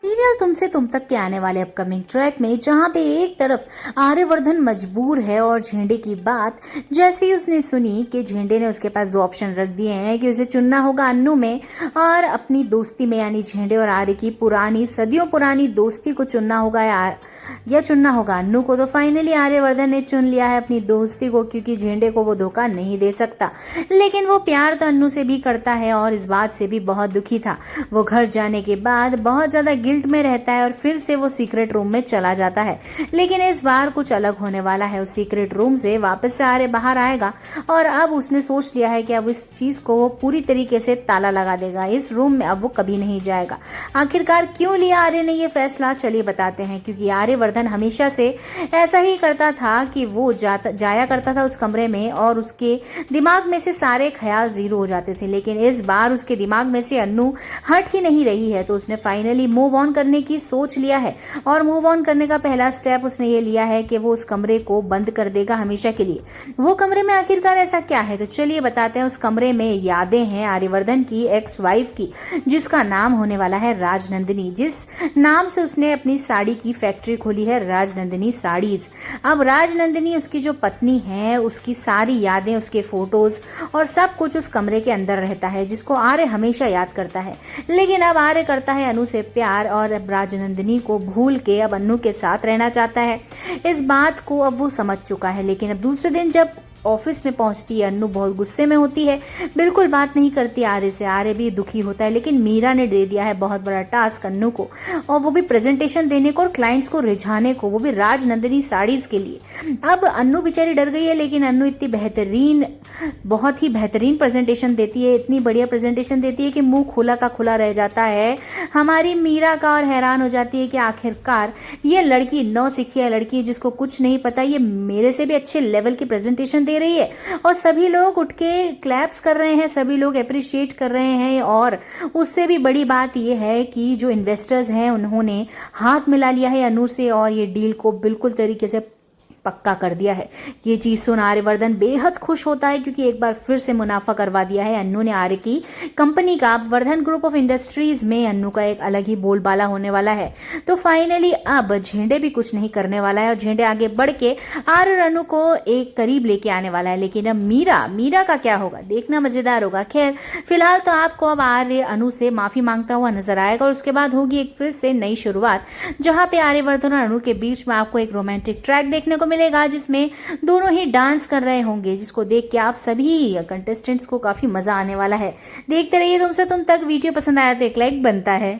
Serial तुमसे तुम तक के आने वाले अपकमिंग ट्रैक में जहां पे एक तरफ आर्यवर्धन मजबूर है और झेंडे की बात जैसे ही उसने सुनी कि झेंडे ने उसके पास दो ऑप्शन रख दिए हैं कि उसे चुनना होगा अन्नू में और अपनी दोस्ती में, यानी झेंडे और आर्य की पुरानी सदियों पुरानी दोस्ती को चुनना होगा या चुनना होगा अन्नू को। तो फाइनली आर्यवर्धन ने चुन लिया है अपनी दोस्ती को, क्योंकि झेंडे को वो धोखा नहीं दे सकता। लेकिन वो प्यार तो अन्नू से भी करता है और इस बात से भी बहुत दुखी था। वो घर जाने के बाद बहुत ज्यादा गिल्ट में रहता है और फिर से वो सीक्रेट रूम में चला जाता है। लेकिन इस बार कुछ अलग होने वाला है। उस सीक्रेट रूम से वापस से आर्य बाहर आएगा और अब उसने सोच लिया है कि अब इस चीज को वो पूरी तरीके से ताला लगा देगा। इस रूम में अब वो कभी नहीं जाएगा। आखिरकार क्यों लिया आर्य ने ये फैसला, चलिए बताते हैं। क्योंकि आर्यवर्धन हमेशा से ऐसा ही करता था कि वो जाया करता था उस कमरे में और उसके दिमाग में से सारे ख्याल जीरो हो जाते थे। लेकिन इस बार उसके दिमाग में से अन्नू हट ही नहीं रही है। तो उसने फाइनली मूव ऑन करने की सोच लिया है और मूव ऑन करने का पहला स्टेप उसने ये लिया है कि वो उस कमरे को बंद कर देगा हमेशा के लिए। वो कमरे में आखिरकार ऐसा क्या है, तो चलिए बताते हैं। उस कमरे में यादें हैं आर्यवर्धन की एक्स वाइफ की, जिसका नाम होने वाला है राजनंदिनी, जिस नाम से उसने अपनी साड़ी की फैक्ट्री खोली है, राजनंदिनी साड़ीज। अब राजनंदिनी उसकी जो पत्नी है, उसकी सारी यादें, उसके फोटोज और सब कुछ उस कमरे के अंदर रहता है, जिसको आर्य हमेशा याद करता है। लेकिन अब आर्य करता है अनु से प्यार और अब राजनंदिनी को भूल के अब अन्नू के साथ रहना चाहता है। इस बात को अब वो समझ चुका है। लेकिन अब दूसरे दिन जब ऑफिस में पहुंचती है, अन्नू बहुत गुस्से में होती है, बिल्कुल बात नहीं करती आर्य से। आर्य भी दुखी होता है। लेकिन मीरा ने दे दिया है बहुत बड़ा टास्क अन्नू को, और वो भी प्रेजेंटेशन देने को और क्लाइंट्स को रिझाने को, वो भी राजनंदिनी साड़ीज के लिए। अब अन्नू बेचारी डर गई है, लेकिन अन्नू इतनी बेहतरीन, बहुत ही बेहतरीन प्रेजेंटेशन देती है, इतनी बढ़िया प्रेजेंटेशन देती है कि मुंह खुला का खुला रह जाता है हमारी मीरा का, और हैरान हो जाती है कि आखिरकार ये लड़की नौसिखिया लड़की जिसको कुछ नहीं पता, ये मेरे से भी अच्छे लेवल की प्रेजेंटेशन दे रही है। और सभी लोग उठ के क्लैप्स कर रहे हैं, सभी लोग अप्रिशिएट कर रहे हैं। और उससे भी बड़ी बात यह है कि जो इन्वेस्टर्स हैं उन्होंने हाथ मिला लिया है अनु से और ये डील को बिल्कुल तरीके से पक्का कर दिया है। ये चीज सुन आर्यवर्धन बेहद खुश होता है, क्योंकि एक बार फिर से मुनाफा करवा दिया है अन्नू ने आर्य की कंपनी का। अब वर्धन ग्रुप ऑफ इंडस्ट्रीज में अन्नू का एक अलग ही बोलबाला होने वाला है। तो फाइनली अब झेंडे भी कुछ नहीं करने वाला है और झेंडे आगे बढ़ के आर्य और अन्नू को एक करीब लेके आने वाला है। लेकिन अब मीरा का क्या होगा, देखना मजेदार होगा। खैर फिलहाल तो आपको अब आर्य अनु से माफी मांगता हुआ नजर आएगा और उसके बाद होगी एक फिर से नई शुरुआत, जहां पे आर्यवर्धन और अनु के बीच में आपको एक रोमांटिक ट्रैक देखने को मिलेगा, जिसमें दोनों ही डांस कर रहे होंगे, जिसको देख के आप सभी कंटेस्टेंट्स को काफी मजा आने वाला है। देखते रहिए तुमसे तुम तक। वीडियो पसंद आया तो एक लाइक बनता है।